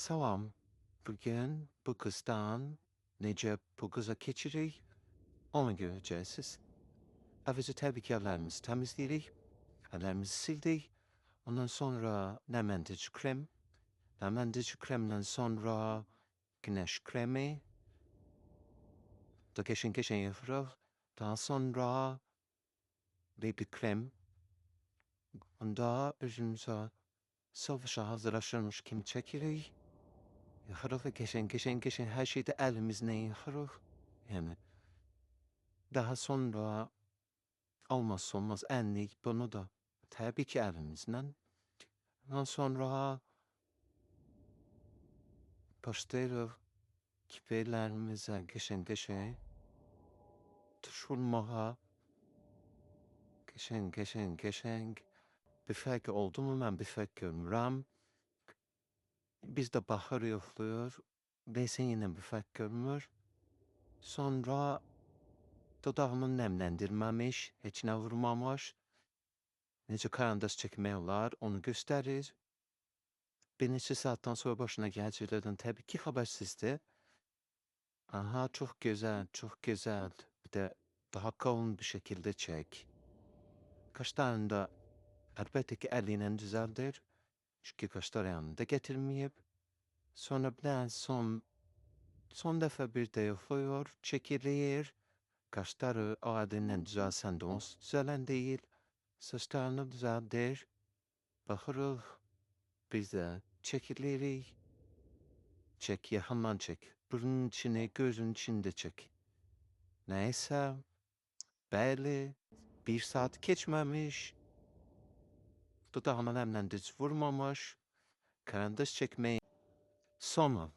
Salam. Bugün bu kızdan nece bu kıza keçirik onu göreceğiz. Evimizi tabii ki ellerimizi temizledik. Ellerimizi sildik. Ondan sonra nemlendirici krem. Nemlendirici kremden sonra güneş kremi. Da geçen yapıyoruz. Daha sonra baby krem. Onda yüzümüze savaşa hazırlaşılmış kim çekirik. Yaparız ve geçen her şeyde elimizle yaparız. Yani daha sonra olmazsa olmaz enlik bunu da tabii ki elimizden. Ondan sonra başlıyoruz küpelerimize geçen düşürmeye. Geçen bir fark oldu mu ben bir fark görmürəm. Biz de bahar yoxluyur. Neyse yine bir fark görmür. Sonra dodağımı nemləndirməmiş, heç nə vurmamış. Necə karandaş çəkmək olar onu göstərir. Bir neçə saattan sonra başına gələcəklərdən tabii ki habersizdir. Aha çok güzel, çok güzel. Bir de daha kalın bir şekilde çek. Kaşlarını da elbette ki eliyle düzeldir. Çünkü kaşlar yanında getirmeyip. Sonra bir son defa bir de yapıyor, çekilir. Kaşları o eliyle düzelsen de onsuz düzelen değil. Saçlarını düzeldir. Bakırız. Biz de çekilir. Çek, yakından çek. Burnun içine, gözün içinde çek. Neyse. Belli. Bir saat geçmemiş. Dudağına nemlendirici vurmamış. Karandaş çekmeyi. Sonra